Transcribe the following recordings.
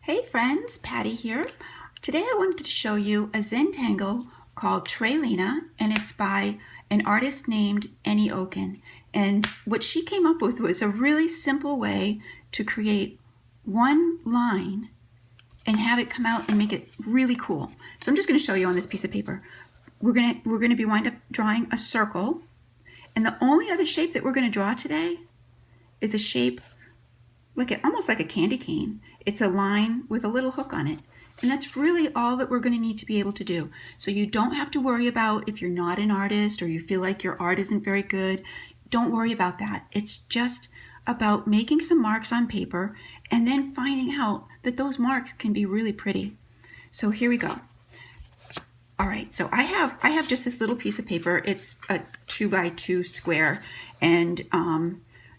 Hey friends, Patty here. Today I wanted to show you a Zentangle called Trelina, and it's by an artist named Eni Oken. And what she came up with was a really simple way to create one line and have it come out and make it really cool. So I'm just going to show you on this piece of paper. We're going to be wind up drawing a circle, and the only other shape that we're going to draw today is a shape almost like a candy cane. It's a line with a little hook on it. And that's really all that we're going to need to be able to do. So you don't have to worry about if you're not an artist or you feel like your art isn't very good. Don't worry about that. It's just about making some marks on paper and then finding out that those marks can be really pretty. So here we go. All right, so I have just this little piece of paper. It's a 2x2 square, and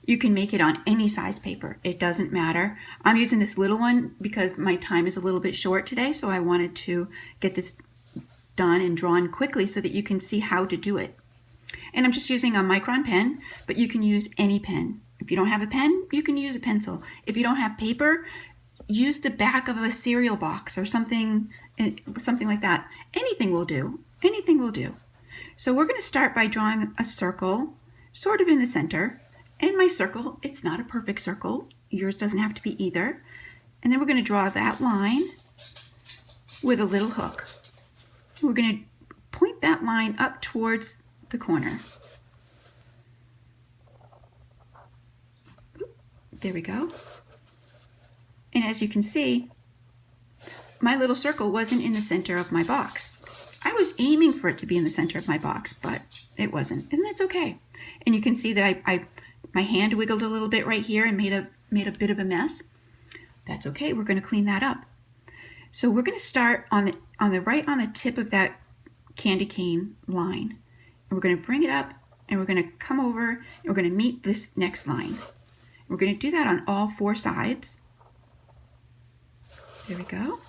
you can make it on any size paper. It doesn't matter. I'm using this little one because my time is a little bit short today, so I wanted to get this done and drawn quickly so that you can see how to do it. And I'm just using a micron pen, but you can use any pen. If you don't have a pen, you can use a pencil. If you don't have paper, use the back of a cereal box or something like that. Anything will do. Anything will do. So we're going to start by drawing a circle, sort of in the center. And my circle, it's not a perfect circle. Yours doesn't have to be either. And then we're going to draw that line with a little hook. We're going to point that line up towards the corner. There we go. And as you can see, my little circle wasn't in the center of my box. I was aiming for it to be in the center of my box, but it wasn't, and that's okay. And you can see that my hand wiggled a little bit right here and made a bit of a mess. That's okay. We're going to clean that up. So we're going to start on the tip of that candy cane line. And we're going to bring it up, and we're going to come over, and we're going to meet this next line. We're going to do that on all four sides. There we go.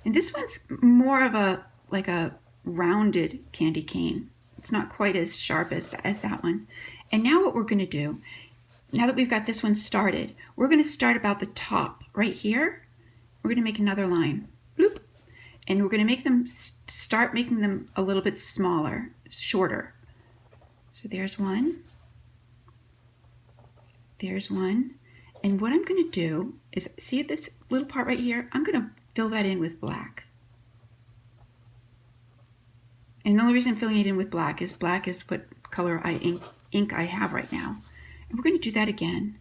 And this one's more of a rounded candy cane. It's not quite as sharp as that one. And now what we're going to do, now that we've got this one started, we're going to start about the top right here. We're going to make another line. Bloop. And we're going to start making them a little bit smaller, shorter. So there's one. There's one. And what I'm going to do is, see this little part right here? I'm going to fill that in with black. And the only reason I'm filling it in with black is what color ink I have right now. And we're going to do that again.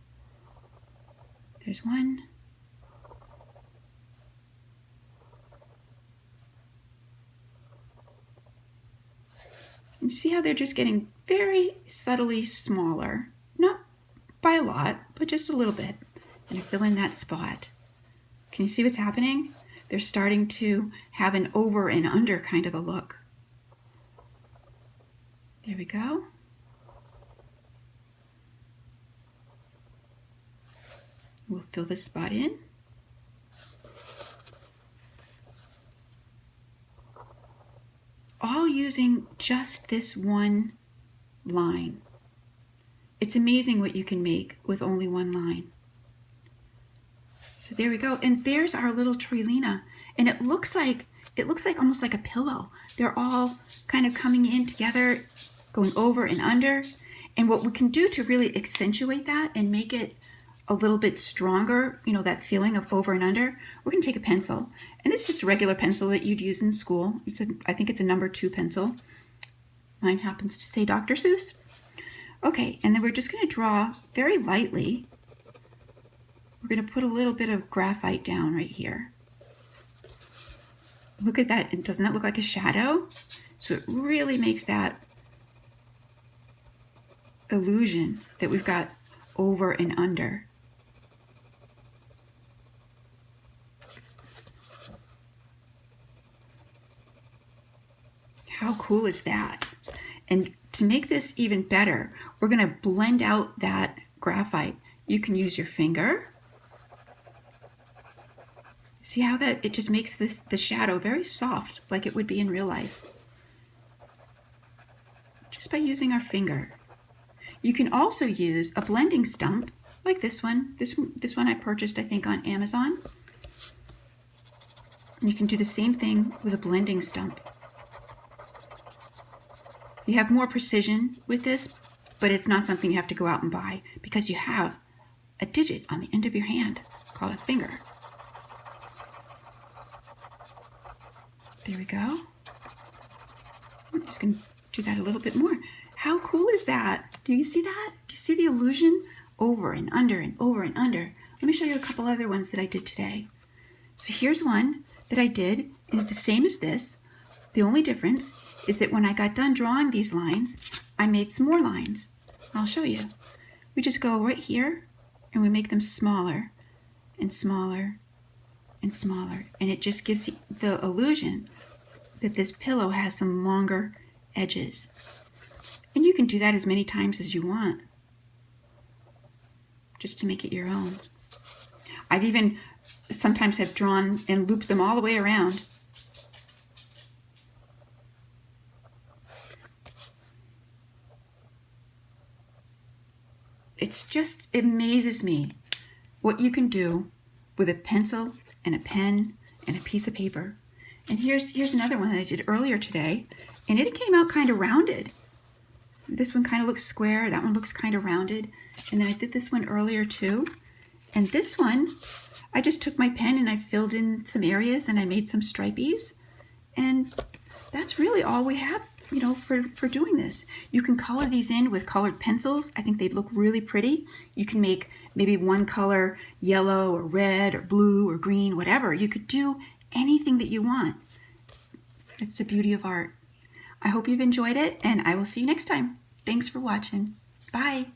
There's one. And see how they're just getting very subtly smaller. Not by a lot, but just a little bit. And I fill in that spot. Can you see what's happening? They're starting to have an over and under kind of a look. There we go. We'll fill this spot in. All using just this one line. It's amazing what you can make with only one line. So there we go. And there's our little Trelina. And it looks like almost like a pillow. They're all kind of coming in together, going over and under. And what we can do to really accentuate that and make it a little bit stronger, you know, that feeling of over and under, we're going to take a pencil. And this is just a regular pencil that you'd use in school. I think it's a number 2 pencil. Mine happens to say Dr. Seuss. Okay, and then we're just going to draw very lightly. We're going to put a little bit of graphite down right here. Look at that. Doesn't that look like a shadow? So it really makes that illusion that we've got over and under. How cool is that? And to make this even better, we're going to blend out that graphite. You can use your finger. See how it just makes the shadow very soft, like it would be in real life. Just by using our finger. You can also use a blending stump like this one. This one I purchased, I think, on Amazon. And you can do the same thing with a blending stump. You have more precision with this, but it's not something you have to go out and buy because you have a digit on the end of your hand called a finger. There we go. I'm just going to do that a little bit more. How cool is that? Do you see that? Do you see the illusion? Over and under and over and under. Let me show you a couple other ones that I did today. So here's one that I did, and it's the same as this. The only difference is that when I got done drawing these lines, I made some more lines. I'll show you. We just go right here and we make them smaller and smaller and smaller. And it just gives you the illusion that this pillow has some longer edges. And you can do that as many times as you want, just to make it your own. I've even sometimes have drawn and looped them all the way around. It amazes me what you can do with a pencil and a pen and a piece of paper. And here's another one that I did earlier today, and it came out kind of rounded. This one kind of looks square, that one looks kind of rounded. And then I did this one earlier too. And this one, I just took my pen and I filled in some areas and I made some stripies. And that's really all we have, for doing this. You can color these in with colored pencils. I think they'd look really pretty. You can make maybe one color yellow or red or blue or green, whatever. You could do anything that you want. It's the beauty of art. I hope you've enjoyed it, and I will see you next time. Thanks for watching. Bye.